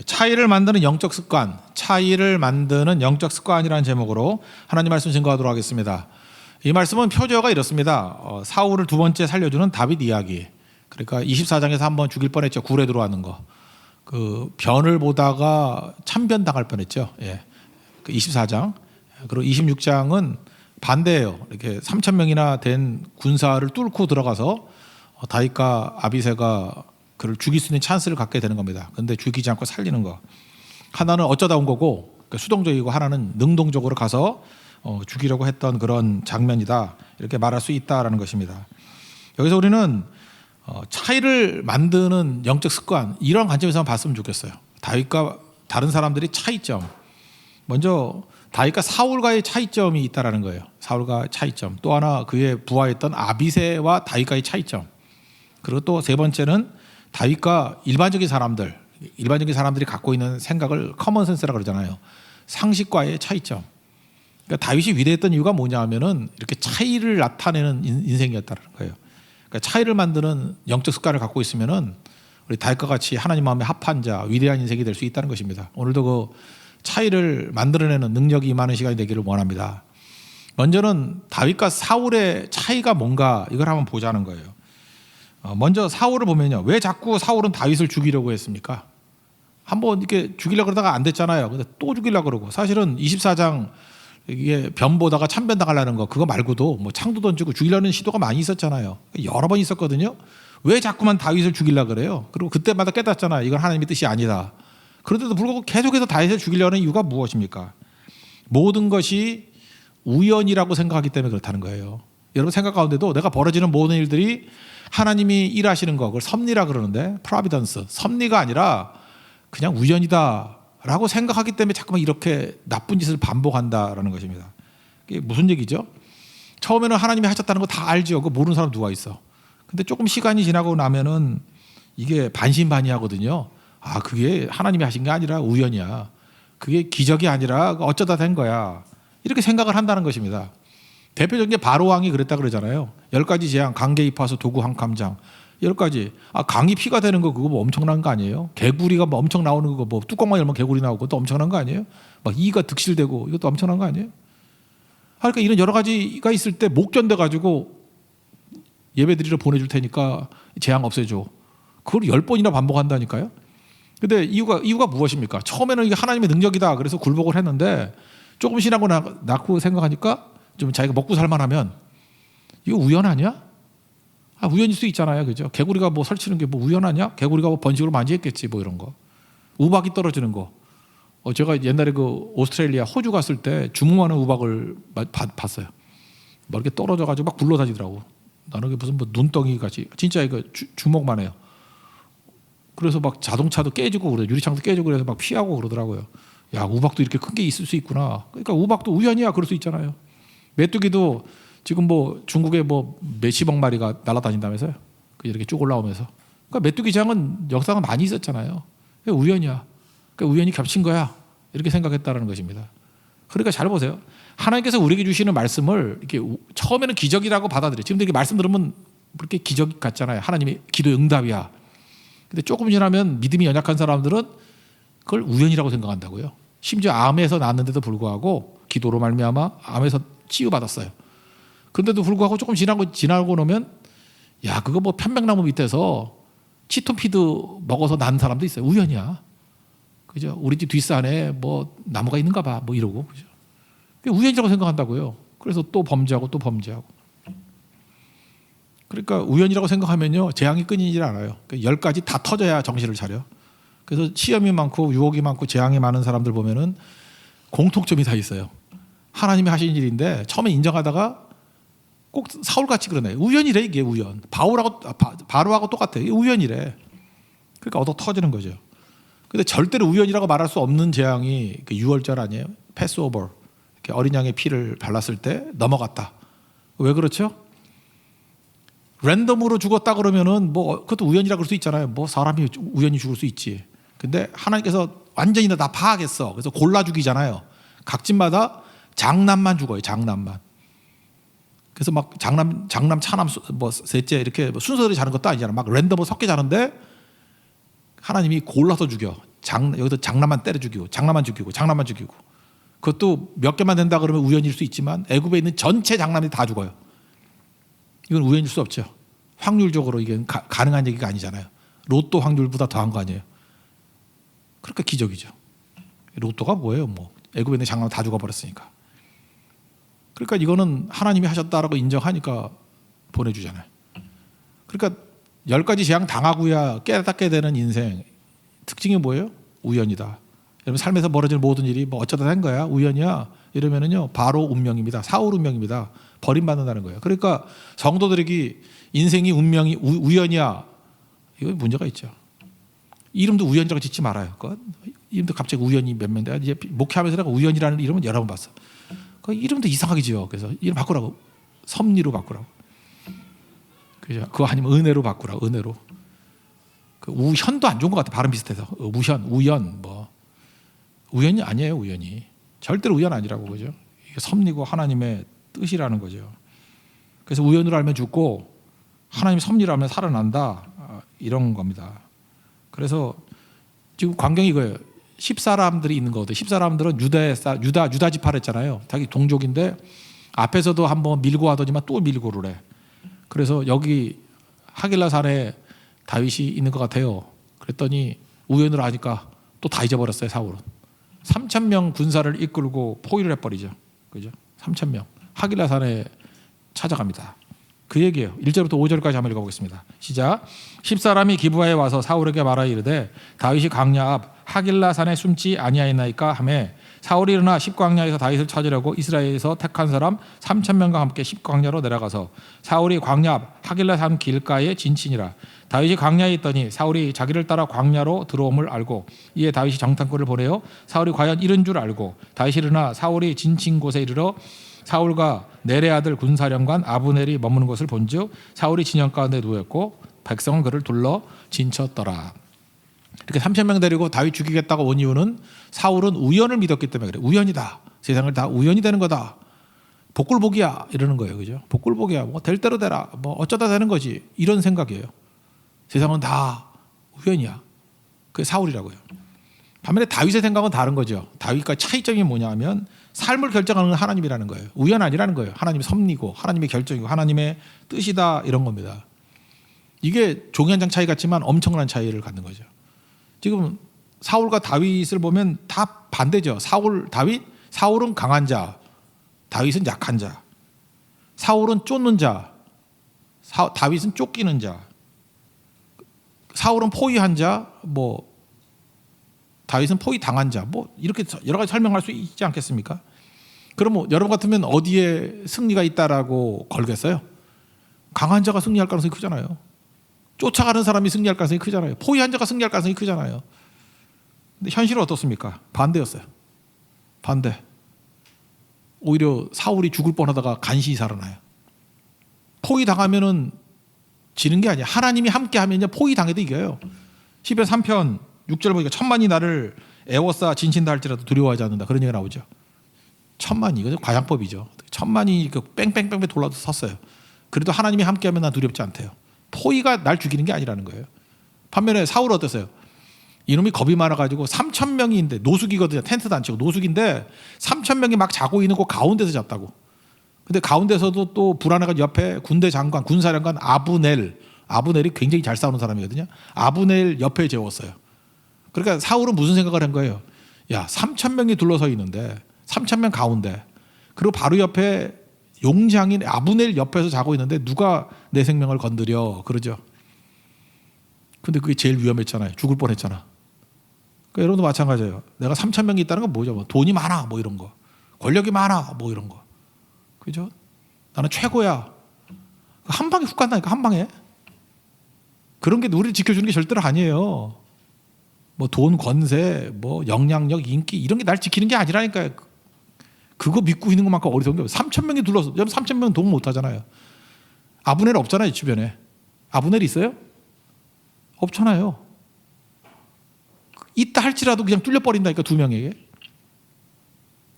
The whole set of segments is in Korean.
차이를 만드는 영적 습관, 차이를 만드는 영적 습관이라는 제목으로 하나님 말씀 증거하도록 하겠습니다. 이 말씀은 표저가 이렇습니다. 사울을 두 번째 살려주는 다윗 이야기. 그러니까 24장에서 한번 죽일 뻔했죠. 굴에 들어가는 거. 그 변을 보다가 참변 당할 뻔했죠. 예. 그 24장. 그리고 26장은 반대예요. 이렇게 3,000명이나 된 군사를 뚫고 들어가서 다윗과 아비새가 그를 죽일 수 있는 찬스를 갖게 되는 겁니다. 그런데 죽이지 않고 살리는 거. 하나는 어쩌다 온 거고 수동적이고 하나는 능동적으로 가서 죽이려고 했던 그런 장면이다. 이렇게 말할 수 있다라는 것입니다. 여기서 우리는 차이를 만드는 영적 습관 이런 관점에서 봤으면 좋겠어요. 다윗과 다른 사람들의 차이점. 먼저 다윗과 사울과의 차이점이 있다라는 거예요. 사울과 차이점. 또 하나 그의 부하였던 아비새와 다윗과의 차이점. 그리고 또 세 번째는 다윗과 일반적인 사람들이 갖고 있는 생각을 커먼 센스라고 그러잖아요. 상식과의 차이점. 그러니까 다윗이 위대했던 이유가 뭐냐면은 이렇게 차이를 나타내는 인생이었다는 거예요. 그러니까 차이를 만드는 영적 습관을 갖고 있으면은 우리 다윗과 같이 하나님 마음에 합한 자, 위대한 인생이 될 수 있다는 것입니다. 오늘도 그 차이를 만들어내는 능력이 임하는 시간이 되기를 원합니다. 먼저는 다윗과 사울의 차이가 뭔가 이걸 한번 보자는 거예요. 먼저 사울을 보면요. 왜 자꾸 사울은 다윗을 죽이려고 했습니까? 한번 이렇게 죽이려고 그러다가 안 됐잖아요. 근데 또 죽이려고 그러고. 사실은 24장 이게 변 보다가 참변 당하려는 거 그거 말고도 뭐 창도 던지고 죽이려는 시도가 많이 있었잖아요. 여러 번 있었거든요. 왜 자꾸만 다윗을 죽이려고 그래요? 그리고 그때마다 깨닫잖아요. 이건 하나님의 뜻이 아니다. 그런데도 불구하고 계속해서 다윗을 죽이려는 이유가 무엇입니까? 모든 것이 우연이라고 생각하기 때문에 그렇다는 거예요. 여러분 생각 가운데도 내가 벌어지는 모든 일들이 하나님이 일하시는 거 그걸 섭리라 그러는데 프로비던스 섭리가 아니라 그냥 우연이다라고 생각하기 때문에 자꾸만 이렇게 나쁜 짓을 반복한다라는 것입니다. 이게 무슨 얘기죠? 처음에는 하나님이 하셨다는 거 다 알죠. 그거 모르는 사람 누가 있어. 근데 조금 시간이 지나고 나면은 이게 반신반의하거든요. 아 그게 하나님이 하신 게 아니라 우연이야. 그게 기적이 아니라 어쩌다 된 거야. 이렇게 생각을 한다는 것입니다. 대표적인 게 바로 왕이 그랬다 그러잖아요. 10가지 재앙, 강계 입하서 도구 한 감장. 10가지. 강이 피가 되는 거 그거 뭐 엄청난 거 아니에요? 개구리가 뭐 엄청 나오는 거 뭐 뚜껑만 열면 개구리 나오고 또 엄청난 거 아니에요? 막 이가 득실되고 이것도 엄청난 거 아니에요? 그러니까 이런 여러 가지가 있을 때 못 견뎌가지고 예배드리러 보내줄 테니까 재앙 없애줘. 그걸 10번이나 반복한다니까요. 근데 이유가 무엇입니까? 처음에는 이게 하나님의 능력이다. 그래서 굴복을 했는데 조금 지나고 낳고 생각하니까 좀 자기가 먹고 살만하면 이거 우연 아니야? 우연일 수 있잖아요, 그죠? 개구리가 뭐 설치는 게 뭐 우연하냐? 개구리가 뭐 번식으로 만지했겠지, 뭐 이런 거. 우박이 떨어지는 거. 제가 옛날에 그 오스트레일리아 호주 갔을 때 주무하는 우박을 봤어요. 뭐 이렇게 떨어져가지고 막 굴러다니더라고. 나는 그게 무슨 뭐 눈덩이 같이 진짜 이거 주먹만 해요. 그래서 막 자동차도 깨지고 그래, 유리창도 깨지고 그래서 막 피하고 그러더라고요. 야, 우박도 이렇게 큰 게 있을 수 있구나. 그러니까 우박도 우연이야, 그럴 수 있잖아요. 메뚜기도 지금 뭐 중국에 뭐 몇십억 마리가 날아다닌다면서요. 이렇게 쭉 올라오면서. 그러니까 메뚜기장은 역사가 많이 있었잖아요. 우연이야. 그러니까 우연히 겹친 거야. 이렇게 생각했다는 것입니다. 그러니까 잘 보세요. 하나님께서 우리에게 주시는 말씀을 이렇게 처음에는 기적이라고 받아들여요. 지금 이렇게 말씀 들으면 그렇게 기적 같잖아요. 하나님의 기도 응답이야. 근데 조금 지나면 믿음이 연약한 사람들은 그걸 우연이라고 생각한다고요. 심지어 암에서 낳았는데도 불구하고 기도로 말미암아 암에서 치유받았어요. 그런데도 불구하고 조금 지나고 나면 야 그거 뭐 편백나무 밑에서 치토피드 먹어서 난 사람도 있어요. 우연이야. 그죠? 우리 집 뒷산에 뭐 나무가 있는가 봐. 뭐 이러고. 그죠? 우연이라고 생각한다고요. 그래서 또 범죄하고 또 범죄하고. 그러니까 우연이라고 생각하면요. 재앙이 끊이질 않아요. 10가지 다 터져야 정신을 차려. 그래서 시험이 많고 유혹이 많고 재앙이 많은 사람들 보면은 공통점이 다 있어요. 하나님이 하신 일인데 처음에 인정하다가 꼭 사울같이 그러네. 우연이래 이게 우연. 바로하고 똑같아. 이게 우연이래. 그러니까 얻어 터지는 거죠. 근데 절대로 우연이라고 말할 수 없는 재앙이 그 유월절 아니에요? 패스오버. 어린 양의 피를 발랐을 때 넘어갔다. 왜 그렇죠? 랜덤으로 죽었다 그러면은 뭐 그것도 우연이라 그럴 수 있잖아요. 뭐 사람이 우연히 죽을 수 있지. 근데 하나님께서 완전히 다 파악했어. 그래서 골라 죽이잖아요. 각 집마다 장남만 죽어요. 장남만. 그래서 막 장남, 차남, 뭐 셋째 이렇게 순서대로 자는 것도 아니잖아. 막 랜덤으로 섞여 자는데 하나님이 골라서 죽여. 여기서 장남만 때려 죽이고 장남만 죽이고 장남만 죽이고 그것도 몇 개만 된다 그러면 우연일 수 있지만 애굽에 있는 전체 장남이 다 죽어요. 이건 우연일 수 없죠. 확률적으로 이게 가능한 얘기가 아니잖아요. 로또 확률보다 더한 거 아니에요. 그러니까 기적이죠. 로또가 뭐예요? 뭐 애굽에 있는 장남 다 죽어버렸으니까. 그러니까 이거는 하나님이 하셨다라고 인정하니까 보내주잖아요. 그러니까 10가지 재앙 당하고야 깨닫게 되는 인생 특징이 뭐예요? 우연이다. 여러분 삶에서 벌어지는 모든 일이 뭐 어쩌다 된 거야? 우연이야? 이러면은요 바로 운명입니다. 사울 운명입니다. 버림받는다는 거예요. 그러니까 성도들에게 인생이 운명이 우연이야. 이거 문제가 있죠. 이름도 우연이라고 짓지 말아요. 이름도 갑자기 우연히 몇 명. 이제 목회하면서 내가 우연이라는 이름은 여러 번 봤어. 그 이름도 이상하게 지어. 그래서 이름 바꾸라고. 섭리로 바꾸라고. 그죠? 그거 아니면 은혜로 바꾸라고. 은혜로. 그 우현도 안 좋은 것 같아. 발음 비슷해서. 우현, 우연 뭐 우연이 아니에요. 우연이 절대로 우연 아니라고 그죠? 이게 섭리고 하나님의 뜻이라는 거죠. 그래서 우연으로 알면 죽고 하나님 섭리로 알면 살아난다. 이런 겁니다. 그래서 지금 광경이 이거예요. 10사람들이 있는 거거든요. 10사람들은 유다 지파를 했잖아요. 자기 동족인데 앞에서도 한번 밀고 하더니만 또 밀고를 해. 그래서 여기 하길라 산에 다윗이 있는 것 같아요. 그랬더니 우연으로 하니까 또 다 잊어버렸어요. 사울은 3,000명 군사를 이끌고 포위를 해버리죠. 그죠? 3,000명 하길라 산에 찾아갑니다. 그 얘기예요. 1절부터 5절까지 한번 읽어보겠습니다. 시작. 10사람이 기브아에 와서 사울에게 말하여 이르되 다윗이 광야 앞 하길라 산에 숨지 아니하였나이까 하며 사울이 일어나 십광야에서 다윗을 찾으려고 이스라엘에서 택한 사람 3,000명과 함께 십광야로 내려가서 사울이 광야 앞 하길라 산 길가에 진친이라. 다윗이 광야에 있더니 사울이 자기를 따라 광야로 들어옴을 알고 이에 다윗이 정탐꾼을 보내어 사울이 과연 이른 줄 알고 다윗이 일어나 사울이 진친 곳에 이르러 사울과 넬의 아들 군사령관 아브넬이 머무는 것을 본즉 사울이 진영 가운데 누웠고 백성은 그를 둘러 진쳤더라. 이렇게 3,000명 데리고 다윗 죽이겠다고 온 이유는 사울은 우연을 믿었기 때문에 그래. 우연이다. 세상을 다 우연이 되는 거다. 복굴복이야 이러는 거예요. 그죠? 복굴복이야. 뭐 될 대로 되라. 뭐 어쩌다 되는 거지. 이런 생각이에요. 세상은 다 우연이야. 그게 사울이라고요. 반면에 다윗의 생각은 다른 거죠. 다윗과 차이점이 뭐냐면 삶을 결정하는 건 하나님이라는 거예요. 우연 아니라는 거예요. 하나님의 섭리고 하나님의 결정이고 하나님의 뜻이다 이런 겁니다. 이게 종이 한 장 차이 같지만 엄청난 차이를 갖는 거죠. 지금 사울과 다윗을 보면 다 반대죠. 사울은 강한 자, 다윗은 약한 자. 사울은 쫓는 자, 다윗은 쫓기는 자. 사울은 포위한 자, 뭐 다윗은 포위 당한 자. 뭐 이렇게 여러 가지 설명할 수 있지 않겠습니까? 그럼 뭐 여러분 같으면 어디에 승리가 있다라고 걸겠어요? 강한 자가 승리할 가능성이 크잖아요. 쫓아가는 사람이 승리할 가능성이 크잖아요. 포위한 자가 승리할 가능성이 크잖아요. 근데 현실은 어떻습니까? 반대였어요. 반대. 오히려 사울이 죽을 뻔하다가 간신히 살아나요. 포위 당하면은 지는 게 아니야. 하나님이 함께하면 포위 당해도 이겨요. 시편 3편 6절 보니까 천만이 나를 애워싸 진친다 할지라도 두려워하지 않는다. 그런 얘기가 나오죠. 천만이 이거 과장법이죠. 천만이 그 뺑뺑뺑뺑 돌아도 섰어요. 그래도 하나님이 함께하면 난 두렵지 않대요. 포위가 날 죽이는 게 아니라는 거예요. 반면에 사울은 어땠어요? 이놈이 겁이 많아가지고 3,000명인데 노숙이거든요. 텐트도 안 치고 노숙인데 3,000명이 막 자고 있는 곳 가운데서 잤다고. 근데 가운데서도 또 불안해가 옆에 군대 장관, 군사령관 아브넬이 굉장히 잘 싸우는 사람이거든요. 아브넬 옆에 재웠어요. 그러니까 사울은 무슨 생각을 한 거예요? 야, 3,000명이 둘러서 있는데 3,000명 가운데 그리고 바로 옆에 용장인 아브넬 옆에서 자고 있는데 누가 내 생명을 건드려 그러죠. 근데 그게 제일 위험했잖아요. 죽을 뻔했잖아. 그러니까 여러분도 마찬가지예요. 내가 3,000명이 있다는 건 뭐죠? 뭐 돈이 많아 뭐 이런 거, 권력이 많아 뭐 이런 거, 그죠? 나는 최고야. 한 방에 훅 간다니까. 한 방에. 그런 게 우리를 지켜주는 게 절대로 아니에요. 뭐 돈, 권세, 뭐 영향력, 인기 이런 게 날 지키는 게 아니라니까요. 그거 믿고 있는 것만큼 어리석은 게 3,000명이 둘러서. 여러분 3,000명은 동 못하잖아요. 아브넬 없잖아요. 주변에. 아브넬 있어요? 없잖아요. 있다 할지라도 그냥 뚫려버린다니까. 두 명에게.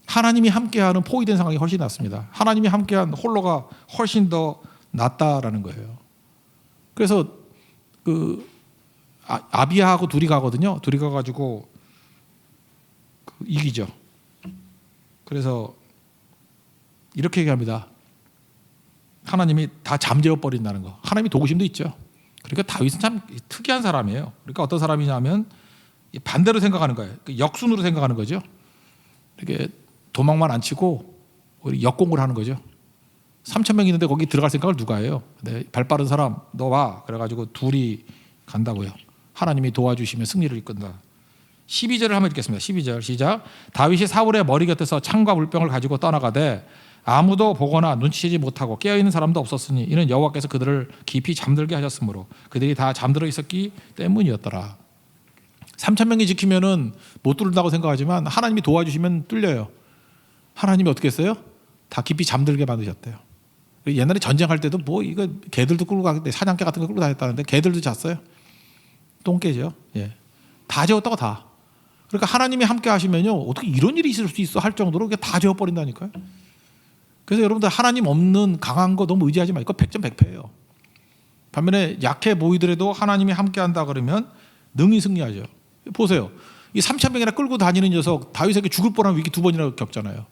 하나님이 함께하는 포위된 상황이 훨씬 낫습니다. 하나님이 함께한 홀로가 훨씬 더 낫다라는 거예요. 그래서 그 아비야하고 둘이 가거든요. 둘이 가가지고 이기죠. 그래서 이렇게 얘기합니다. 하나님이 다 잠재워 버린다는 거. 하나님이 도구심도 있죠. 그러니까 다윗은 참 특이한 사람이에요. 그러니까 어떤 사람이냐면 반대로 생각하는 거예요. 역순으로 생각하는 거죠. 이렇게 도망만 안 치고 역공을 하는 거죠. 3,000명 있는데 거기 들어갈 생각을 누가 해요? 발 빠른 사람 너 와. 그래가지고 둘이 간다고요. 하나님이 도와주시면 승리를 이끈다. 12절을 한번 읽겠습니다. 12절 시작. 다윗이 사울의 머리 곁에서 창과 물병을 가지고 떠나가되 아무도 보거나 눈치채지 못하고 깨어있는 사람도 없었으니 이는 여호와께서 그들을 깊이 잠들게 하셨으므로 그들이 다 잠들어 있었기 때문이었더라. 3,000명이 지키면은 못 뚫는다고 생각하지만 하나님이 도와주시면 뚫려요. 하나님이 어떻게 했어요? 다 깊이 잠들게 만드셨대요. 옛날에 전쟁할 때도 뭐 이거 개들도 끌고 가는데 사냥개 같은 거 끌고 다녔다는데 개들도 잤어요. 똥개죠. 예. 다 재웠다고 다. 그러니까 하나님이 함께 하시면요 어떻게 이런 일이 있을 수 있어 할 정도로 다 재워버린다니까요. 그래서 여러분들 하나님 없는 강한 거 너무 의지하지 말고 100점 100패예요. 반면에 약해 보이더라도 하나님이 함께 한다 그러면 능히 승리하죠. 보세요. 이 3,000명이나 끌고 다니는 녀석 다윗에게 죽을 뻔한 위기 2번이나 겪잖아요.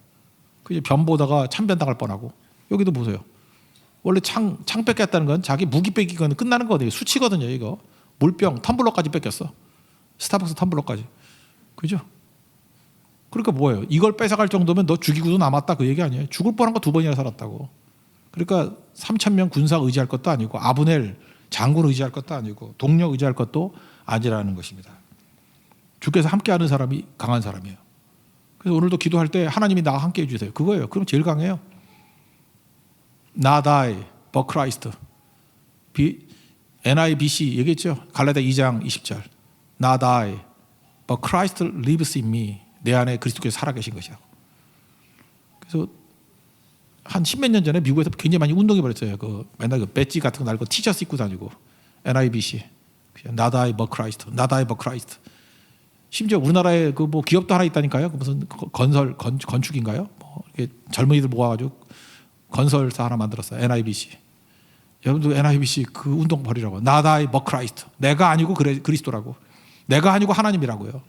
그 변 보다가 참변 당할 뻔하고. 여기도 보세요. 원래 창 뺏겼다는 건 자기 무기 뺏기거나 끝나는 거거든요. 수치거든요. 이거 물병 텀블러까지 뺏겼어. 스타벅스 텀블러까지. 그죠? 그러니까 뭐예요? 이걸 뺏어갈 정도면 너 죽이고도 남았다 그 얘기 아니에요? 죽을 뻔한 거 2번이나 살았다고. 그러니까 3,000명 군사 의지할 것도 아니고 아브넬 장군 의지할 것도 아니고 동력 의지할 것도 아니라는 것입니다. 주께서 함께하는 사람이 강한 사람이에요. 그래서 오늘도 기도할 때 하나님이 나와 함께 해주세요. 그거예요. 그럼 제일 강해요. Not I, but Christ. NIBC 얘기했죠. 갈라디아 2장 20절. Not I, but Christ lives in me. 내 안에 그리스도께서 살아계신 것이야. 그래서 한 10몇 년 전에 미국에서 굉장히 많이 운동해 버렸어요. 그 맨날 그 배지 같은 거 달고 티셔츠 입고 다니고 NIBC. Not I, but Christ. Not I, but Christ. 심지어 우리나라에 그 뭐 기업도 하나 있다니까요. 그 무슨 건축인가요? 뭐 이렇게 젊은이들 모아가지고 건설사 하나 만들었어요. NIBC. 여러분도 NIBC 그 운동 버리라고. Not I, but Christ. 내가 아니고 그리스도라고. 내가 아니고 하나님이라고요.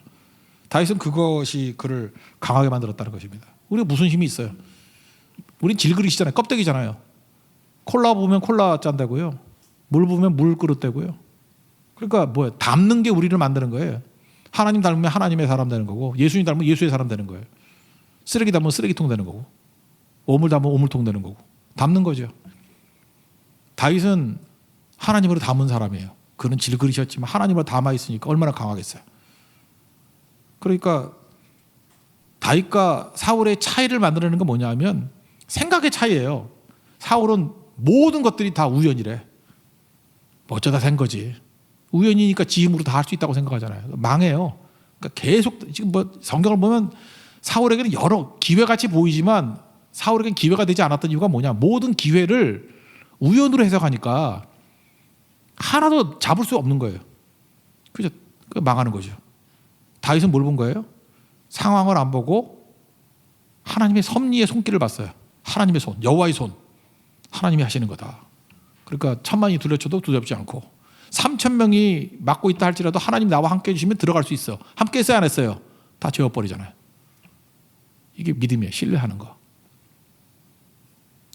다윗은 그것이 그를 강하게 만들었다는 것입니다. 우리가 무슨 힘이 있어요? 우린 질그릇이잖아요. 껍데기잖아요. 콜라 부으면 콜라 짠다고요. 물 부으면 물 그릇 되고요. 그러니까 뭐예요? 담는 게 우리를 만드는 거예요. 하나님 닮으면 하나님의 사람 되는 거고 예수님 닮으면 예수의 사람 되는 거예요. 쓰레기 닮으면 쓰레기통 되는 거고 오물 담으면 오물통 되는 거고 담는 거죠. 다윗은 하나님으로 담은 사람이에요. 그는 질그릇이었지만 하나님으로 담아있으니까 얼마나 강하겠어요. 그러니까 다윗과 사울의 차이를 만들어내는 건 뭐냐면 생각의 차이예요. 사울은 모든 것들이 다 우연이래. 뭐 어쩌다 된 거지. 우연이니까 지 힘으로 다 할 수 있다고 생각하잖아요. 망해요. 그러니까 계속 지금 뭐 성경을 보면 사울에게는 여러 기회같이 보이지만 사울에게는 기회가 되지 않았던 이유가 뭐냐. 모든 기회를 우연으로 해석하니까 하나도 잡을 수 없는 거예요. 그죠? 망하는 거죠. 다윗은 뭘 본 거예요? 상황을 안 보고 하나님의 섭리의 손길을 봤어요. 하나님의 손, 여호와의 손. 하나님이 하시는 거다. 그러니까 1,000만이 둘러쳐도 두렵지 않고 3,000명이 막고 있다 할지라도 하나님 나와 함께 해주시면 들어갈 수 있어. 함께 했어요, 안 했어요? 다 재워버리잖아요. 이게 믿음이에요. 신뢰하는 거.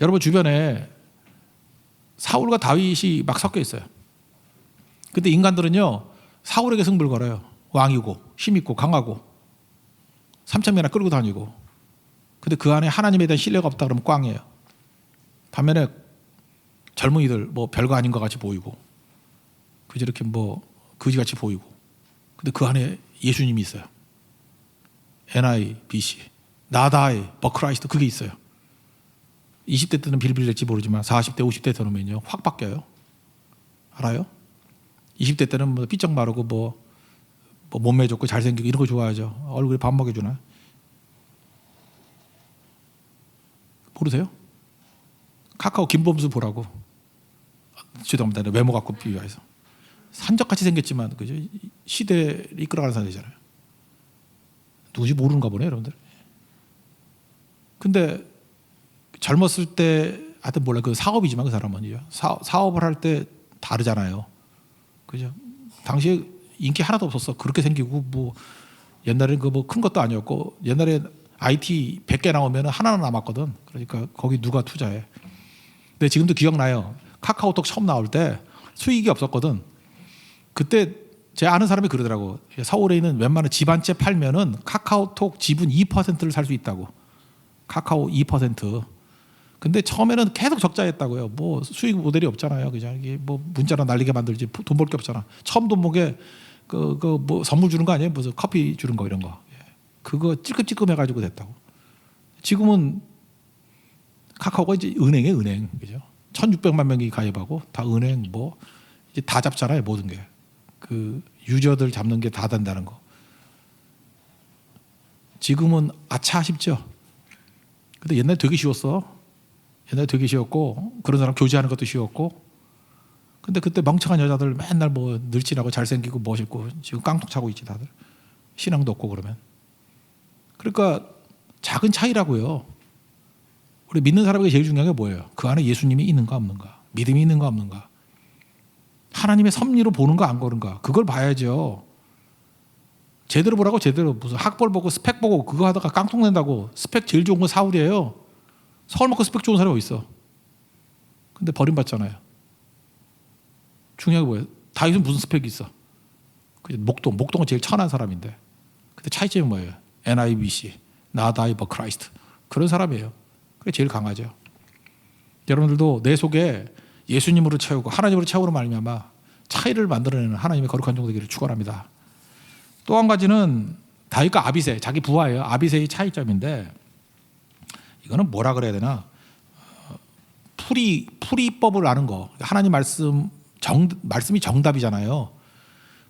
여러분 주변에 사울과 다윗이 막 섞여 있어요. 근데 인간들은요 사울에게 승부를 걸어요. 왕이고 힘있고 강하고 3,000명이나 끌고 다니고. 근데 그 안에 하나님에 대한 신뢰가 없다 그러면 꽝이에요. 반면에 젊은이들 뭐 별거 아닌 것 같이 보이고 그저 이렇게 뭐 거지같이 보이고 근데 그 안에 예수님이 있어요. NIBC Not I, but Christ. 그게 있어요. 20대 때는 빌빌댈지 모르지만 40대 50대 되면요 확 바뀌어요. 알아요? 20대 때는 뭐 삐쩍 마르고 뭐 몸매 좋고 잘생기고 이런 거 좋아하죠. 얼굴에 밥 먹여주나? 모르세요? 카카오 김범수 보라고. 죄송합니다. 외모 갖고 비교해서. 산적같이 생겼지만 그죠? 시대를 이끌어가는 사람이잖아요. 누구지 모르는가 보네요, 여러분들. 근데 젊었을 때 하여튼 몰라 그 사업이지만 그 사람은요. 사업을 할 때 다르잖아요. 그죠? 당시에 인기 하나도 없었어. 그렇게 생기고 뭐 옛날에는 그 뭐 큰 것도 아니었고 옛날에 IT 100개 나오면 하나는 남았거든. 그러니까 거기 누가 투자해. 근데 지금도 기억나요. 카카오톡 처음 나올 때 수익이 없었거든. 그때 제 아는 사람이 그러더라고. 서울에 있는 웬만한 집 한 채 팔면은 카카오톡 지분 2%를 살 수 있다고. 카카오 2%. 근데 처음에는 계속 적자였다고요. 뭐 수익 모델이 없잖아요. 그냥 이게 뭐 문자나 날리게 만들지 돈 벌 게 없잖아. 처음 돈 벌게 뭐 선물 주는 거 아니에요? 무슨 커피 주는 거 이런 거. 그거 찔끔찔끔 해가지고 됐다고. 지금은 카카오가 이제 은행에 은행, 그죠? 1,600만 명이 가입하고 다 은행 뭐 이제 다 잡잖아요, 모든 게. 그 유저들 잡는 게 다 된다는 거. 지금은 아차 싶죠. 근데 옛날에 되게 쉬웠어. 옛날에 되게 쉬웠고 그런 사람 교제하는 것도 쉬웠고. 근데 그때 멍청한 여자들 맨날 뭐 늘씬하고 잘생기고 멋있고 지금 깡통 차고 있지 다들. 신앙도 없고 그러면. 그러니까 작은 차이라고요. 우리 믿는 사람에게 제일 중요한 게 뭐예요? 그 안에 예수님이 있는가 없는가, 믿음이 있는가 없는가, 하나님의 섭리로 보는가 안 보는가, 그걸 봐야죠. 제대로 보라고. 제대로 무슨 학벌 보고 스펙 보고 그거 하다가 깡통 낸다고. 스펙 제일 좋은 건 사울이에요. 서울 먹고 스펙 좋은 사람이 어디 있어? 근데 버림받잖아요. 중요한 게 뭐예요? 다윗은 무슨 스펙이 있어? 목동은 제일 천한 사람인데. 근데 차이점이 뭐예요? NIBC, Not I but Christ. 그런 사람이에요. 그게 제일 강하죠. 여러분들도 내 속에 예수님으로 채우고 하나님으로 채우로 말미암아 차이를 만들어내는 하나님의 거룩한 종 되기를 축원합니다. 또 한 가지는 다윗과 아비새, 자기 부하예요. 아비새의 차이점인데 이거는 뭐라 그래야 되나? 풀이법을 아는 거. 하나님 말씀이 정답이잖아요.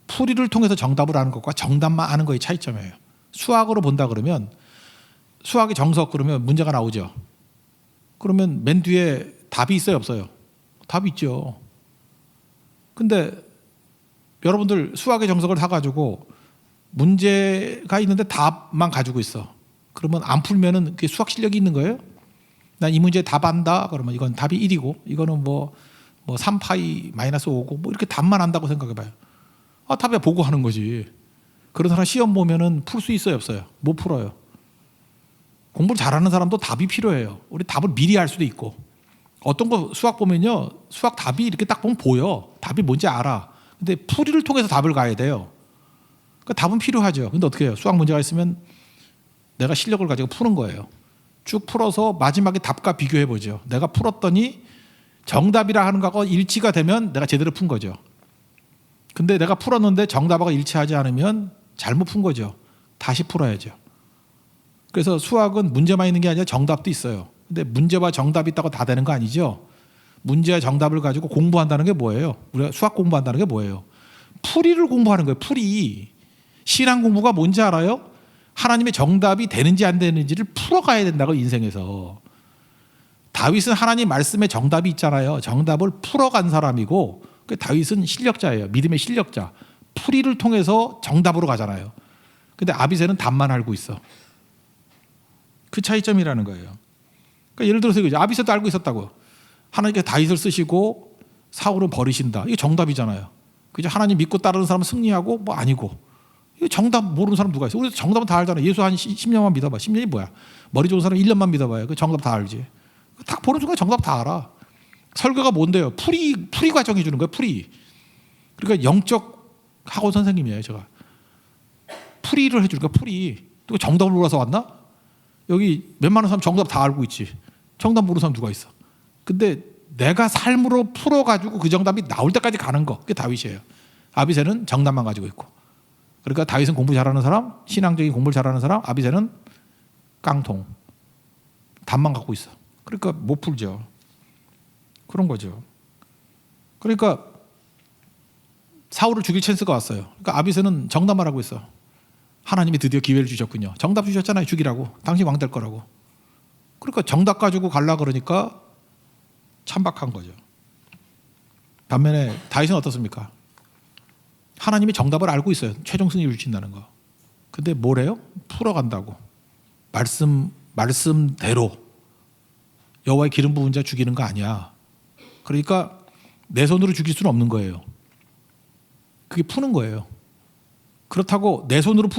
풀이를 통해서 정답을 아는 것과 정답만 아는 거의 차이점이에요. 수학으로 본다 그러면 수학의 정석 그러면 문제가 나오죠. 그러면 맨 뒤에 답이 있어요, 없어요? 답이 있죠. 근데 여러분들 수학의 정석을 사가지고 문제가 있는데 답만 가지고 있어. 그러면 안 풀면은 그게 수학 실력이 있는 거예요? 난 이 문제에 답 안다. 그러면 이건 답이 1이고 이거는 뭐 3파이 마이너스 5고 뭐 이렇게 답만 안다고 생각해봐요. 답에 보고 하는 거지. 그런 사람 시험 보면은 풀 수 있어요, 없어요? 못 풀어요. 공부를 잘하는 사람도 답이 필요해요. 우리 답을 미리 알 수도 있고. 어떤 거 수학 보면요, 수학 답이 이렇게 딱 보면 보여. 답이 뭔지 알아. 근데 풀이를 통해서 답을 가야 돼요. 그러니까 답은 필요하죠. 근데 어떻게 해요? 수학 문제가 있으면 내가 실력을 가지고 푸는 거예요. 쭉 풀어서 마지막에 답과 비교해 보죠. 내가 풀었더니 정답이라 하는 거하고 일치가 되면 내가 제대로 푼 거죠. 근데 내가 풀었는데 정답하고 일치하지 않으면 잘못 푼 거죠. 다시 풀어야죠. 그래서 수학은 문제만 있는 게 아니라 정답도 있어요. 근데 문제와 정답이 있다고 다 되는 거 아니죠. 문제와 정답을 가지고 공부한다는 게 뭐예요? 우리가 수학 공부한다는 게 뭐예요? 풀이를 공부하는 거예요. 풀이. 신앙 공부가 뭔지 알아요? 하나님의 정답이 되는지 안 되는지를 풀어가야 된다고, 인생에서. 다윗은 하나님 말씀에 정답이 있잖아요. 정답을 풀어간 사람이고, 다윗은 실력자예요. 믿음의 실력자. 풀이를 통해서 정답으로 가잖아요. 근데 아비새는 답만 알고 있어. 그 차이점이라는 거예요. 그러니까 예를 들어서 아비새도 알고 있었다고. 하나님께서 다윗을 쓰시고 사울은 버리신다. 이게 정답이잖아요. 그죠? 하나님 믿고 따르는 사람은 승리하고 뭐 아니고. 이거 정답 모르는 사람 누가 있어? 우리 정답은 다 알잖아요. 예수 한 10년만 믿어봐. 10년이 뭐야? 머리 좋은 사람 1년만 믿어봐요. 그 정답 다 알지. 딱 보는 순간 정답 다 알아. 설교가 뭔데요? 풀이 과정해 주는 거예요. 풀이. 그러니까 영적 학원 선생님이에요. 제가. 풀이를 해주는 거야. 풀이. 또 정답을 몰라서 왔나? 여기 웬만한 사람 정답 다 알고 있지. 정답 모르는 사람 누가 있어? 근데 내가 삶으로 풀어가지고 그 정답이 나올 때까지 가는 거. 그게 다윗이에요. 아비새는 정답만 가지고 있고. 그러니까 다윗은 공부 잘하는 사람, 신앙적인 공부를 잘하는 사람, 아비새는 깡통. 답만 갖고 있어. 그러니까 못 풀죠. 그런 거죠. 그러니까 사울을 죽일 찬스가 왔어요. 그러니까 아비새는 정답만 하고 있어. 하나님이 드디어 기회를 주셨군요. 정답 주셨잖아요. 죽이라고. 당신 왕 될 거라고. 그러니까 정답 가지고 갈라 그러니까 참박한 거죠. 반면에 다윗은 어떻습니까? 하나님이 정답을 알고 있어요. 최종 승리를 주신다는 거. 근데 뭐래요? 풀어간다고. 말씀대로. 여호와의 기름 부은 자 죽이는 거 아니야. 그러니까 내 손으로 죽일 수는 없는 거예요. 그게 푸는 거예요. 그렇다고 내 손으로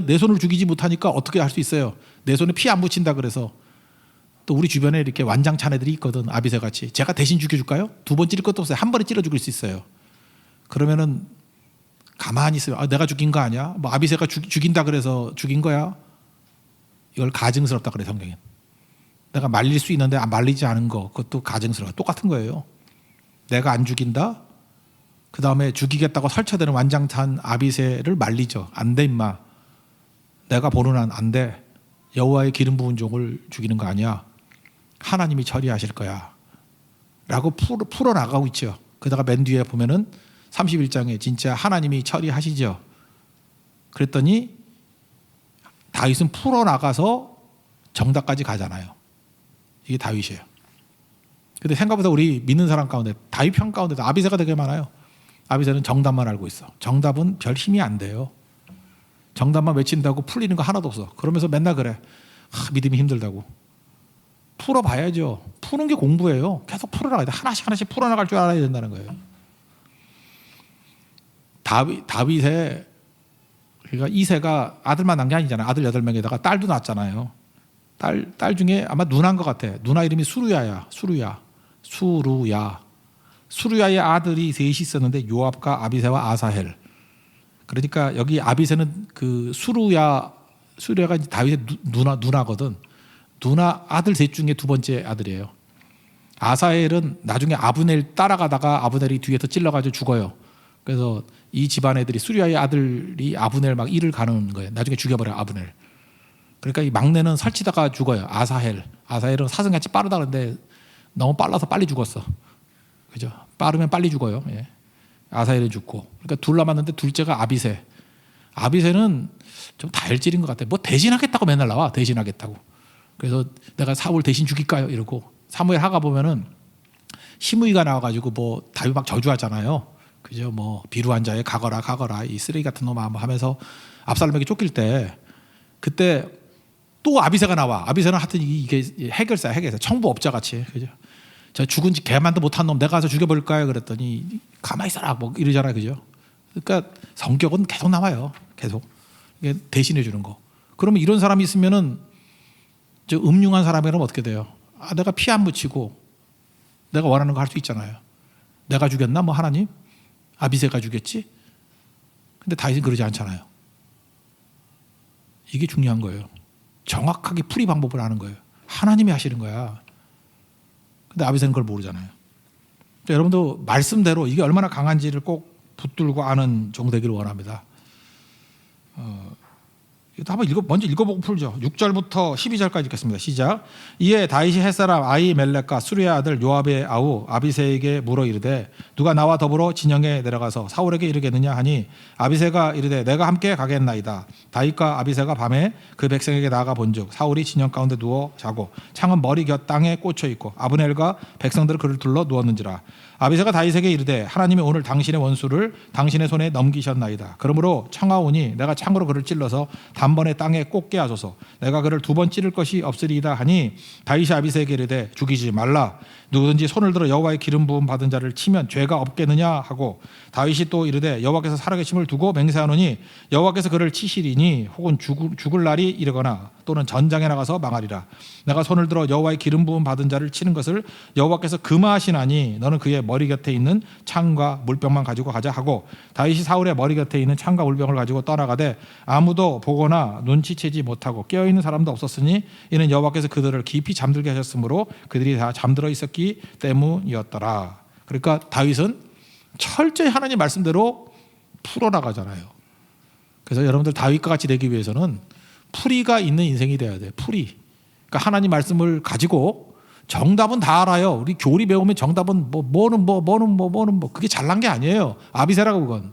내 손으로 죽이지 못하니까 어떻게 할 수 있어요? 내 손에 피 안 묻힌다 그래서. 또 우리 주변에 이렇게 완장찬 애들이 있거든. 아비새 같이. 제가 대신 죽여줄까요? 두 번 찌를 것도 없어요. 한 번에 찔러 죽일 수 있어요. 그러면은 가만히 있어요. 아, 내가 죽인 거 아니야? 뭐 아비새가 죽인다 그래서 죽인 거야? 이걸 가증스럽다 그래 성경엔. 내가 말릴 수 있는데 말리지 않은 거 그것도 가증스러워. 똑같은 거예요. 내가 안 죽인다. 그 다음에 죽이겠다고 설쳐대는 완장찬 아비새를 말리죠. 안 돼 임마. 내가 보는 한 안 돼. 여호와의 기름 부은 종을 죽이는 거 아니야. 하나님이 처리하실 거야. 라고 풀어나가고 있죠. 그러다가 맨 뒤에 보면은 31장에 진짜 하나님이 처리하시죠. 그랬더니 다윗은 풀어나가서 정답까지 가잖아요. 이게 다윗이에요. 근데 생각보다 우리 믿는 사람 가운데 다윗 편 가운데도 아비새가 되게 많아요. 아비새는 정답만 알고 있어. 정답은 별 힘이 안 돼요. 정답만 외친다고 풀리는 거 하나도 없어. 그러면서 맨날 그래. 믿음이 힘들다고. 풀어봐야죠. 푸는 게 공부예요. 계속 풀어나가야 돼. 하나씩 풀어나갈 줄 알아야 된다는 거예요. 다윗의 그러니까 이새가 아들만 낳은 게 아니잖아요. 아들 8명에다가 딸도 낳았잖아요. 딸 중에 아마 누나인 것 같아. 누나 이름이 수루야야. 수루야의 아들이 셋이 있었는데 요압과 아비새와 아사헬. 그러니까 여기 아비새는 그 수루야가 다윗의 누나거든. 누나 아들 셋 중에 두 번째 아들이에요. 아사헬은 나중에 아브넬 따라가다가 아브넬이 뒤에서 찔러가지고 죽어요. 그래서 이 집안 애들이 수루야의 아들이 아브넬 막 일을 가는 거예요. 나중에 죽여버려 아브넬. 그러니까 이 막내는 설치다가 죽어요. 아사헬은 사슴같이 빠르다 그러는데 너무 빨라서 빨리 죽었어. 그죠? 빠르면 빨리 죽어요. 예. 아사헬은 죽고. 그러니까 둘 남았는데 둘째가 아비새. 아비새는 좀 다혈질인 것 같아. 뭐 대신하겠다고 맨날 나와. 대신하겠다고. 그래서 내가 사울 대신 죽일까요? 이러고. 사무엘 하가 보면은 시므이가 나와가지고 뭐 다윗 막 저주하잖아요. 그죠? 뭐 비루한 자에 가거라 이 쓰레기 같은 놈아 뭐 하면서 압살롬에게 쫓길 때 그때 또 아비새가 나와. 아비새는 하여튼 이게 해결사야. 청부업자 같이. 그죠? 저 죽은 지 개만도 못한 놈 내가 가서 죽여버릴까요? 그랬더니 가만히 있어라 뭐 이러잖아요. 그죠? 그러니까 성격은 계속 나와요. 계속. 이게 대신해 주는 거. 그러면 이런 사람이 있으면은 저 음흉한 사람이라면 어떻게 돼요? 아, 내가 피 안 묻히고 내가 원하는 거 할 수 있잖아요. 내가 죽였나? 뭐 하나님? 아비새가 죽였지? 근데 다윗은 그러지 않잖아요. 이게 중요한 거예요. 정확하게 풀이 방법을 아는 거예요. 하나님이 하시는 거야. 근데 아비새는 그걸 모르잖아요. 여러분도 말씀대로 이게 얼마나 강한지를 꼭 붙들고 아는 종 되기를 원합니다. 한번 먼저 읽어보고 풀죠. 6절부터 12절까지 읽겠습니다. 시작. 이에 다윗이 햇사람 아히멜렉과 수리의 아들 요압의 아우 아비새에게 물어 이르되 누가 나와 더불어 진영에 내려가서 사울에게 이르겠느냐 하니 아비새가 이르되 내가 함께 가겠나이다. 다윗과 아비새가 밤에 그 백성에게 나아가 본즉 사울이 진영 가운데 누워 자고 창은 머리 곁 땅에 꽂혀 있고 아브넬과 백성들은 그를 둘러 누웠는지라. 아비새가 다윗에게 이르되 하나님이 오늘 당신의 원수를 당신의 손에 넘기셨나이다. 그러므로 청하오니 내가 창으로 그를 찔러서 단번에 땅에 꽂게 하소서. 내가 그를 두 번 찌를 것이 없으리이다 하니 다윗이 아비새에게 이르되 죽이지 말라. 누구든지 손을 들어 여호와의 기름 부음 받은 자를 치면 죄가 없겠느냐 하고 다윗이 또 이르되 여호와께서 살아계심을 두고 맹세하노니 여호와께서 그를 치시리니 혹은 죽을 날이 이르거나 또는 전장에 나가서 망하리라. 내가 손을 들어 여호와의 기름 부음 받은 자를 치는 것을 여호와께서 금하시나니 너는 그의 머리 곁에 있는 창과 물병만 가지고 가자 하고 다윗이 사울의 머리 곁에 있는 창과 물병을 가지고 떠나가되 아무도 보거나 눈치채지 못하고 깨어있는 사람도 없었으니 이는 여호와께서 그들을 깊이 잠들게 하셨으므로 그들이 다 잠들어 있었기 때문이었더라. 그러니까 다윗은 철저히 하나님 말씀대로 풀어나가잖아요. 그래서 여러분들 다윗과 같이 되기 위해서는 풀이가 있는 인생이 돼야 돼요. 풀이. 그러니까 하나님 말씀을 가지고 정답은 다 알아요. 우리 교리 배우면 정답은 뭐는 그게 잘난 게 아니에요. 아비새라고 그건.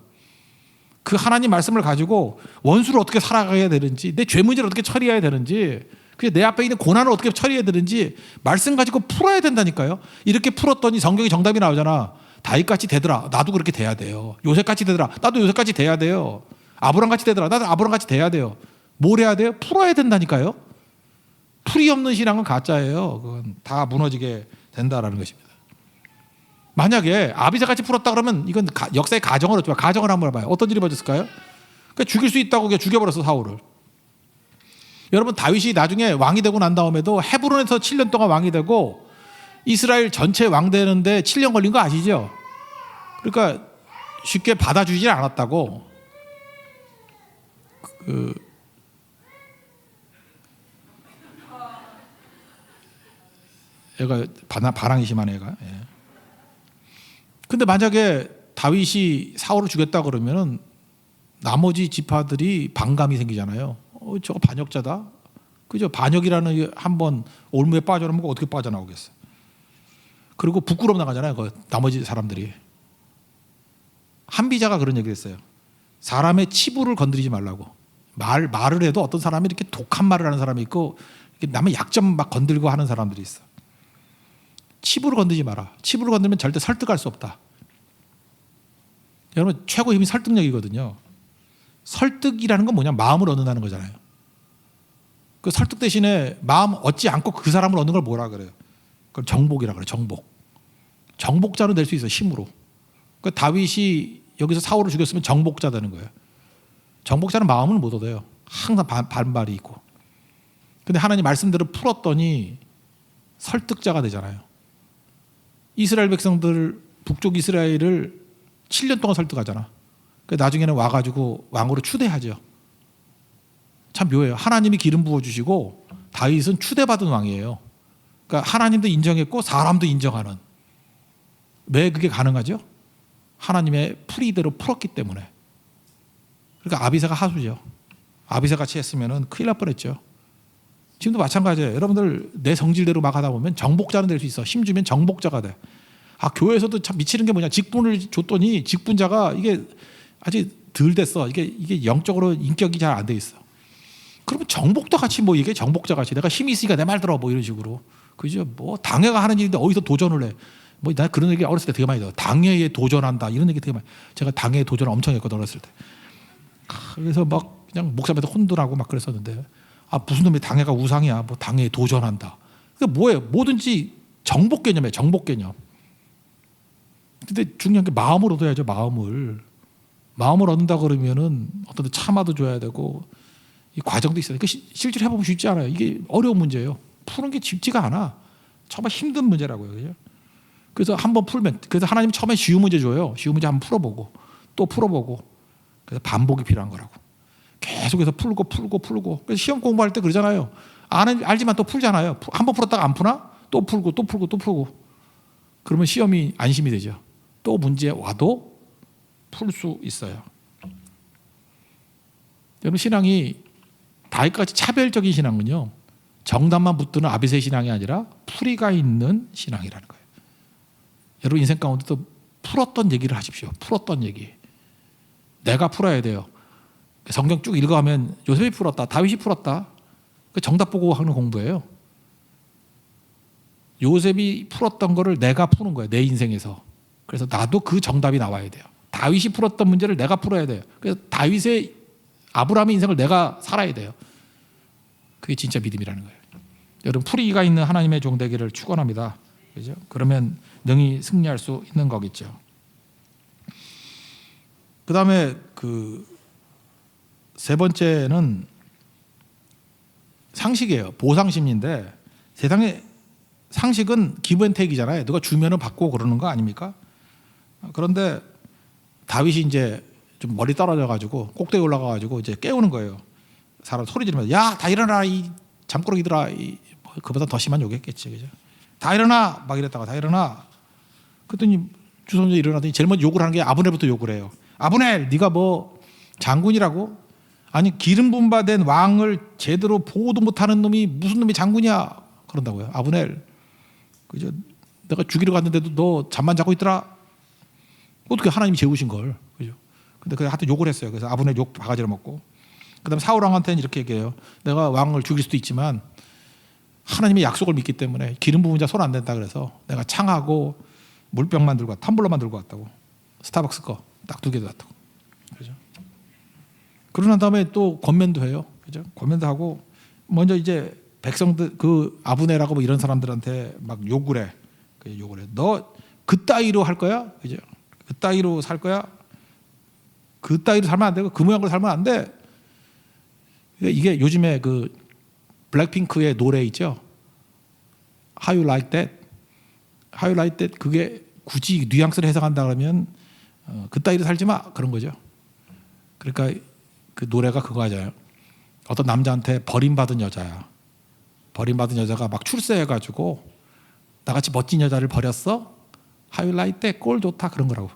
그 하나님 말씀을 가지고 원수를 어떻게 살아가야 되는지, 내 죄 문제를 어떻게 처리해야 되는지, 내 앞에 있는 고난을 어떻게 처리해야 되는지 말씀 가지고 풀어야 된다니까요. 이렇게 풀었더니 성경에 정답이 나오잖아. 다윗같이 되더라. 나도 그렇게 돼야 돼요. 요셉같이 되더라. 나도 요셉같이 돼야 돼요. 아브람같이 되더라. 나도 아브람같이 돼야 돼요. 뭘 해야 돼요? 풀어야 된다니까요. 풀이 없는 신앙은 가짜예요. 그건 다 무너지게 된다라는 것입니다. 만약에 아비새같이 풀었다 그러면 이건 역사의 가정을 한번 봐요. 어떤 일이 벌어졌을까요? 그러니까 죽일 수 있다고 그냥 죽여버렸어 사울을. 여러분 다윗이 나중에 왕이 되고 난 다음에도 헤브론에서 7년 동안 왕이 되고 이스라엘 전체 왕 되는데 7년 걸린 거 아시죠? 그러니까 쉽게 받아주지 않았다고. 얘가 반항이 심한 애가. 예. 근데 만약에 다윗이 사울을 죽였다 그러면은 나머지 지파들이 반감이 생기잖아요. 저거 반역자다. 그죠? 반역이라는 한번 올무에 빠져나오면 어떻게 빠져나오겠어. 그리고 부끄러움 나가잖아요. 그 나머지 사람들이. 한비자가 그런 얘기를 했어요. 사람의 치부를 건드리지 말라고. 말을 해도 어떤 사람이 이렇게 독한 말을 하는 사람이 있고 남의 약점 막 건들고 하는 사람들이 있어. 치부를 건드리지 마라. 치부를 건드리면 절대 설득할 수 없다. 여러분 최고 힘이 설득력이거든요. 설득이라는 건 뭐냐? 마음을 얻는다는 거잖아요. 그 설득 대신에 마음 얻지 않고 그 사람을 얻는 걸 뭐라 그래요? 그걸 정복이라 그래요. 정복. 정복자로 될 수 있어요. 힘으로. 그 다윗이 여기서 사울을 죽였으면 정복자 되는 거예요. 정복자는 마음을 못 얻어요. 항상 반발이 있고. 근데 하나님 말씀대로 풀었더니 설득자가 되잖아요. 이스라엘 백성들 북쪽 이스라엘을 7년 동안 설득하잖아. 나중에는 와가지고 왕으로 추대하죠. 참 묘해요. 하나님이 기름 부어주시고 다윗은 추대받은 왕이에요. 그러니까 하나님도 인정했고 사람도 인정하는. 왜 그게 가능하죠? 하나님의 풀이대로 풀었기 때문에. 그러니까 아비새가 하수죠. 아비새같이 했으면 큰일 날 뻔했죠. 지금도 마찬가지예요. 여러분들 내 성질대로 막 하다 보면 정복자는 될 수 있어. 힘주면 정복자가 돼. 교회에서도 참 미치는 게 뭐냐? 직분을 줬더니 직분자가 이게 아직 덜 됐어. 이게 영적으로 인격이 잘 안 돼 있어. 그러면 정복도 같이 뭐 이게 정복자 같이 내가 힘이 있으니까 내 말 들어 뭐 이런 식으로. 그죠? 뭐 당회가 하는 일인데 어디서 도전을 해? 뭐 나 그런 얘기 어렸을 때 되게 많이 들어. 당회에 도전한다 이런 얘기 되게 많이. 제가 당회에 도전을 엄청 했거든 어렸을 때. 그래서 막 그냥 목사님한테 혼돈하고 막 그랬었는데 무슨 놈이 당회가 우상이야? 뭐 당회에 도전한다. 그게 뭐예요? 뭐든지 정복 개념이에요. 정복 개념. 근데 중요한 게 마음을 얻어야죠. 마음을 얻는다 그러면은 어떤 데 참아도 줘야 되고 이 과정도 있어요. 실제로 해보면 쉽지 않아요. 이게 어려운 문제예요. 푸는 게 쉽지가 않아. 정말 힘든 문제라고요. 그죠? 그래서 한번 풀면 그래서 하나님 처음에 쉬운 문제 줘요. 쉬운 문제 한번 풀어보고 또 풀어보고 그래서 반복이 필요한 거라고. 계속해서 풀고. 그래서 시험 공부할 때 그러잖아요. 알지만 또 풀잖아요. 한번 풀었다가 안 푸나? 또 풀고. 그러면 시험이 안심이 되죠. 또 문제 와도 풀 수 있어요. 여러분 신앙이 다윗같이 차별적인 신앙은요. 정답만 붙드는 아비새 신앙이 아니라 풀이가 있는 신앙이라는 거예요. 여러분 인생 가운데도 풀었던 얘기를 하십시오. 풀었던 얘기. 내가 풀어야 돼요. 성경 쭉 읽어가면 요셉이 풀었다. 다윗이 풀었다. 정답 보고 하는 공부예요. 요셉이 풀었던 거를 내가 푸는 거예요. 내 인생에서. 그래서 나도 그 정답이 나와야 돼요. 다윗이 풀었던 문제를 내가 풀어야 돼요. 그래서 다윗의 아브라함의 인생을 내가 살아야 돼요. 그게 진짜 믿음이라는 거예요. 여러분 풀이가 있는 하나님의 종 되기를 축원합니다. 그죠? 그러면 능히 승리할 수 있는 거겠죠. 그다음에 세 번째는 상식이에요. 보상심리인데 세상에 상식은 기브앤테이크잖아요. 누가 주면은 받고 그러는 거 아닙니까? 그런데 다윗이 이제 좀 멀리 떨어져 가지고 꼭대기 올라가 가지고 이제 깨우는 거예요. 사람 소리 지르면서 야, 다 일어나 이 잠꾸러기들아. 그보다 더 심한 욕했겠지. 그죠? 다 일어나 막 이랬다가 다 일어나. 그랬더니 주선자 일어나더니 제일 먼저 욕을 하는 게 아브넬부터 욕을 해요. 아브넬 네가 뭐 장군이라고? 아니 기름 부음 받은 왕을 제대로 보호도 못하는 놈이 무슨 놈이 장군이야? 그런다고요. 아브넬 그죠? 내가 죽이러 갔는데도 너 잠만 자고 있더라. 어떻게 하나님이 재우신 걸. 그죠? 근데 하여튼 욕을 했어요. 그래서 아브넬 욕 바가지를 먹고. 그다음에 사울 왕한테는 이렇게 얘기해요. 내가 왕을 죽일 수도 있지만 하나님의 약속을 믿기 때문에 기름 부은 자 손 안 댄다 그래서 내가 창하고 물병만 들고 텀블러만 들고 왔다고. 스타벅스 거 딱 2개 놨다고. 그죠? 그러고 난 다음에 또 권면도 해요. 그죠? 권면도 하고 먼저 이제 백성들 그 아브넬하고 뭐 이런 사람들한테 막 욕을 해. 욕을 해. 너 그따위로 할 거야? 그죠? 그따위로 살 거야? 그 따위로 살면 안 되고 그 모양으로 살면 안 돼. 이게 요즘에 그 블랙핑크의 노래 있죠. How you like that? How you like that? 그게 굳이 뉘앙스를 해석한다 그러면 그 따위로 살지 마 그런 거죠. 그러니까 그 노래가 그거 하잖아요. 어떤 남자한테 버림받은 여자야. 버림받은 여자가 막 출세해가지고 나같이 멋진 여자를 버렸어? How you like that? 꼴 좋다 그런 거라고.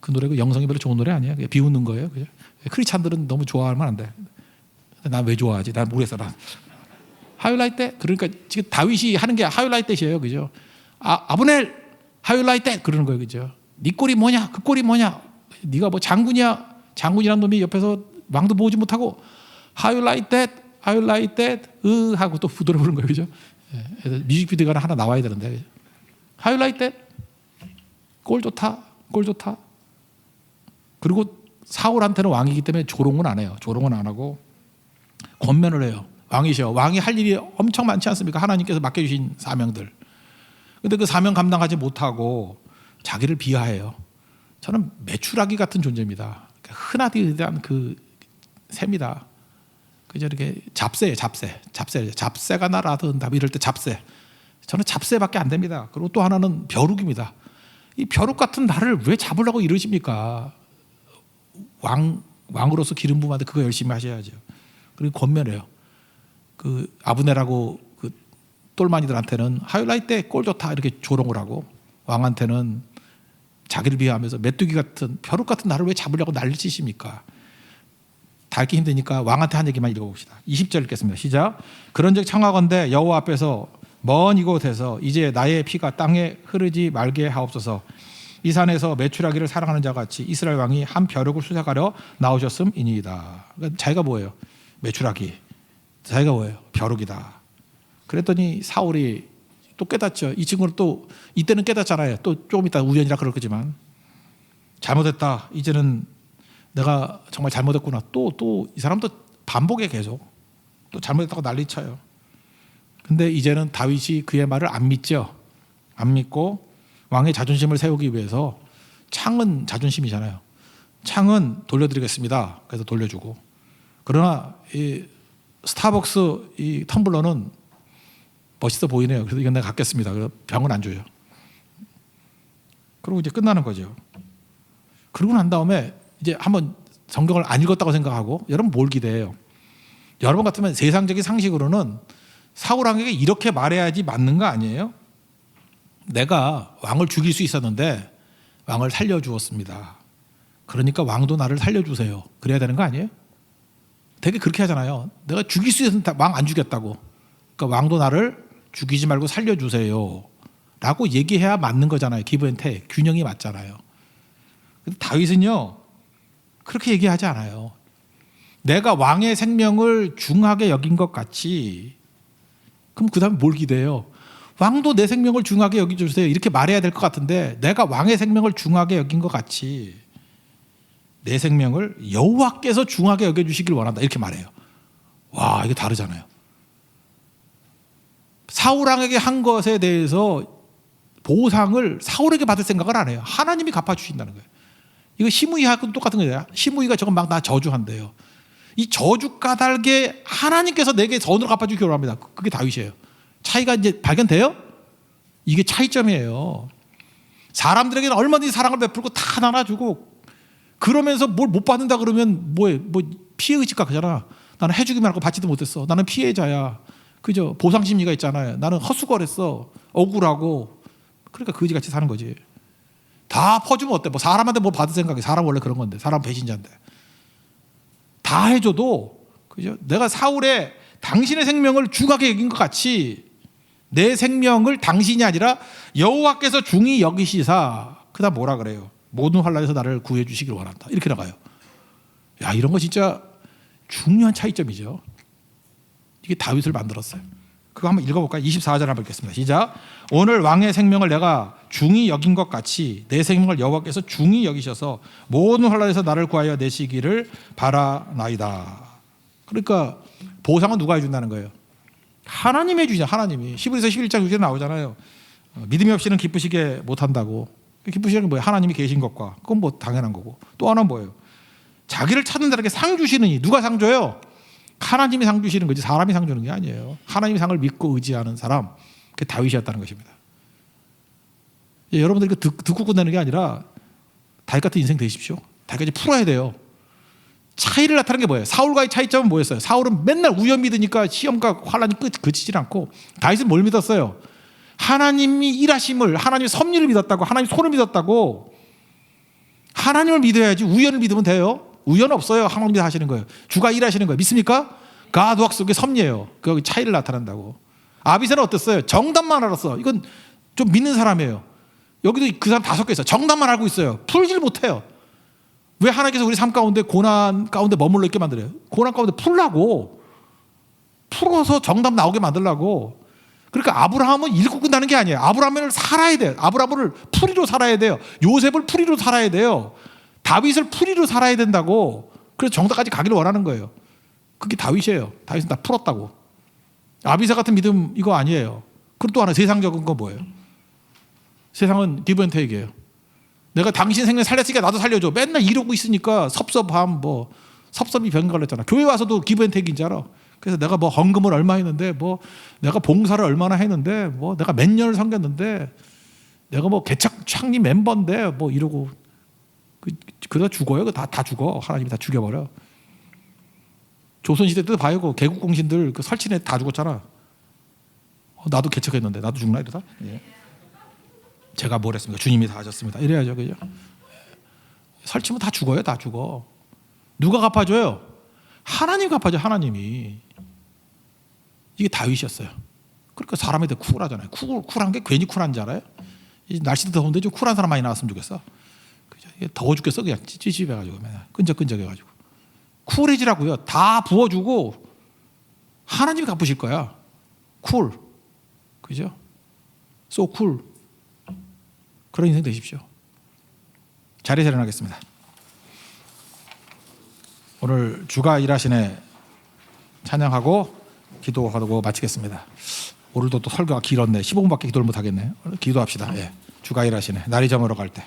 그 노래가 영성이 별로 좋은 노래 아니야. 그냥 비웃는 거예요. 그죠? 크리스찬들은 너무 좋아하면 안 돼. 난 왜 좋아하지? 난 모르겠어. 난. How you like that? 그러니까 지금 다윗이 하는 게 How you like that이에요. 그죠? 아브넬 How you like that? 그러는 거예요. 그죠? 네 꼴이 뭐냐? 그 꼴이 뭐냐? 네가 뭐 장군이야? 장군이란 놈이 옆에서 왕도 보지 못하고 How you like that? How you like that? 하고 또 노래 부르는 거예요. 그죠? 뮤직비디오가 하나 나와야 되는데. How you like that? 꼴 좋다. 꼴 좋다. 그리고 사울한테는 왕이기 때문에 조롱은 안 해요. 조롱은 안 하고 권면을 해요. 왕이셔. 왕이 할 일이 엄청 많지 않습니까? 하나님께서 맡겨주신 사명들. 근데 그 사명 감당하지 못하고 자기를 비하해요. 저는 메추라기 같은 존재입니다. 흔하디 대한 그 셈이다. 그저 이렇게 잡새예요. 잡새가 날아든다 이럴 때 잡새. 저는 잡새밖에 안 됩니다. 그리고 또 하나는 벼룩입니다. 이 벼룩 같은 나를 왜 잡으려고 이러십니까? 왕으로서 기름 부음하는데 그거 열심히 하셔야죠. 그리고 권면해요. 그 아브넬하고 그 똘마니들한테는 하이라이트 때 꼴 좋다 이렇게 조롱을 하고 왕한테는 자기를 비하하면서 메뚜기 같은 벼룩 같은 나를 왜 잡으려고 난리치십니까? 다 읽기 힘드니까 왕한테 한 얘기만 읽어봅시다. 20절 읽겠습니다. 시작. 그런즉 청하건대 여호와 앞에서 먼 이곳에서 이제 나의 피가 땅에 흐르지 말게 하옵소서. 이 산에서 메추라기를 사랑하는 자 같이 이스라엘 왕이 한 벼룩을 수색하려 나오셨음이니이다. 그러니까 자기가 뭐예요? 메추라기. 자기가 뭐예요? 벼룩이다. 그랬더니 사울이 또 깨닫죠. 이 친구는 또 이때는 깨닫잖아요. 또 조금 있다 우연이라 그럴 거지만 잘못했다. 이제는 내가 정말 잘못했구나. 또 이 사람도 반복해 계속 또 잘못했다고 난리쳐요. 근데 이제는 다윗이 그의 말을 안 믿죠. 안 믿고 왕의 자존심을 세우기 위해서 창은 자존심이잖아요. 창은 돌려드리겠습니다. 그래서 돌려주고. 그러나 이 스타벅스 이 텀블러는 멋있어 보이네요. 그래서 이건 내가 갖겠습니다. 그래서 병은 안 줘요. 그리고 이제 끝나는 거죠. 그러고 난 다음에 이제 한번 성경을 안 읽었다고 생각하고 여러분 뭘 기대해요? 여러분 같으면 세상적인 상식으로는 사울 왕에게 이렇게 말해야지 맞는 거 아니에요? 내가 왕을 죽일 수 있었는데 왕을 살려주었습니다. 그러니까 왕도 나를 살려주세요. 그래야 되는 거 아니에요? 되게 그렇게 하잖아요. 내가 죽일 수 있었는데 왕 안 죽였다고. 그러니까 왕도 나를 죽이지 말고 살려주세요. 라고 얘기해야 맞는 거잖아요. 기브앤테이크. 균형이 맞잖아요. 근데 다윗은요. 그렇게 얘기하지 않아요. 내가 왕의 생명을 중하게 여긴 것 같이 그럼 그 다음에 뭘 기대해요? 왕도 내 생명을 중하게 여겨주세요. 이렇게 말해야 될 것 같은데 내가 왕의 생명을 중하게 여긴 것 같이 내 생명을 여호와께서 중하게 여겨주시길 원한다. 이렇게 말해요. 와, 이게 다르잖아요. 사울 왕에게 한 것에 대해서 보상을 사울에게 받을 생각을 안 해요. 하나님이 갚아주신다는 거예요. 이거 시므이하고 똑같은 거예요. 시므이가 저건 막 나 저주한대요. 이 저주 까닭에 하나님께서 내게 선으로 갚아주기를 원합니다. 그게 다윗이에요. 차이가 이제 발견돼요? 이게 차이점이에요. 사람들에게는 얼마든지 사랑을 베풀고 다 나눠주고 그러면서 뭘 못 받는다 그러면 뭐해? 뭐 피해의식가 그잖아. 나는 해주기만 하고 받지도 못했어. 나는 피해자야. 그죠? 보상심리가 있잖아요. 나는 헛수고했어. 억울하고. 그러니까 거지같이 사는 거지. 다 퍼주면 어때? 뭐 사람한테 뭐 받을 생각이 사람 원래 그런 건데 사람 배신자인데 다 해줘도 그죠? 내가 사울의 당신의 생명을 중하게 여긴 것 같이 내 생명을 당신이 아니라 여호와께서 중히 여기시사 그다음 뭐라 그래요? 모든 환난에서 나를 구해 주시길 원한다. 이렇게 나가요. 야, 이런 거 진짜 중요한 차이점이죠. 이게 다윗을 만들었어요. 그거 한번 읽어볼까요? 24절 한번 읽겠습니다. 시작. 오늘 왕의 생명을 내가 중히 여긴 것 같이 내 생명을 여호와께서 중히 여기셔서 모든 환난에서 나를 구하여 내시기를 바라나이다. 그러니까 보상은 누가 해준다는 거예요? 하나님이 해주죠. 하나님이. 히브리서 11장 6절에 나오잖아요. 믿음이 없이는 기쁘시게 못한다고. 기쁘시는 게 뭐예요? 하나님이 계신 것과. 그건 뭐 당연한 거고. 또 하나는 뭐예요? 자기를 찾는 자에게 상 주시는 이. 누가 상 줘요? 하나님이 상 주시는 거지 사람이 상 주는 게 아니에요. 하나님이 상을 믿고 의지하는 사람. 그게 다윗이었다는 것입니다. 예, 여러분들 이거 듣고 끝내는 게 아니라 다윗 같은 인생 되십시오. 다윗까지 풀어야 돼요. 차이를 나타내는 게 뭐예요? 사울과의 차이점은 뭐였어요? 사울은 맨날 우연 믿으니까 시험과 환란이 그치질 않고, 다윗은 뭘 믿었어요? 하나님이 일하심을, 하나님의 섭리를 믿었다고, 하나님 손을 믿었다고. 하나님을 믿어야지. 우연을 믿으면 돼요? 우연 없어요. 하나님이 하시는 거예요. 주가 일하시는 거예요. 믿습니까? God works, 그게 섭리예요. 그 차이를 나타낸다고. 아비새는 어땠어요? 정답만 알았어. 이건 좀 믿는 사람이에요. 여기도 그 사람 5개 있어요. 정답만 알고 있어요. 풀질 못해요. 왜 하나님께서 우리 삶 가운데 고난 가운데 머물러 있게 만들어요? 고난 가운데 풀라고. 풀어서 정답 나오게 만들라고. 그러니까 아브라함은 읽고 끝나는 게 아니에요. 아브라함을 살아야 돼요. 아브라함을 풀이로 살아야 돼요. 요셉을 풀이로 살아야 돼요. 다윗을 풀이로 살아야 된다고. 그래서 정답까지 가기를 원하는 거예요. 그게 다윗이에요. 다윗은 다 풀었다고. 아비새 같은 믿음 이거 아니에요. 그리고 또 하나 세상적인 건 뭐예요? 세상은 기브 앤 테이크예요. 내가 당신 생명 살렸으니까 나도 살려줘. 맨날 이러고 있으니까 섭섭함, 뭐 섭섭이 병걸렸잖아. 교회 와서도 기브 앤 테이크인 줄 알아. 그래서 내가 뭐 헌금을 얼마 했는데, 뭐 내가 봉사를 얼마나 했는데, 뭐 내가 몇 년을 섬겼는데, 내가 뭐 개척 창립 멤버인데, 뭐 이러고 그러다 죽어요. 다 죽어. 하나님이 다 죽여버려. 조선시대 때도 봐요. 그 개국 공신들 그 설치네 다 죽었잖아. 나도 개척했는데 나도 죽나 이러다. 예. 제가 뭘 했습니까? 주님이 다 하셨습니다. 이래야죠, 그죠? 설치면 다 죽어요, 다 죽어. 누가 갚아줘요? 하나님 갚아줘, 하나님이. 이게 다윗이었어요. 그러니까 사람에 대해 쿨하잖아요. 쿨한 게 괜히 쿨한 줄 알아요? 날씨도 더운데 좀 쿨한 사람 많이 나왔으면 좋겠어. 그죠? 더워 죽겠어, 그냥 찌찌해가지고 맨날 끈적끈적해가지고. 쿨해지라고요. 다 부어주고 하나님이 갚으실 거야. 쿨, 그죠? So cool. 그런 인생 되십시오. 자리에 일어나겠습니다. 오늘 주가 일하시네 찬양하고 기도하고 마치겠습니다. 오늘도 또 설교가 길었네. 15분밖에 기도를 못 하겠네. 기도합시다. 예. 주가 일하시네. 날이 저물어 갈 때.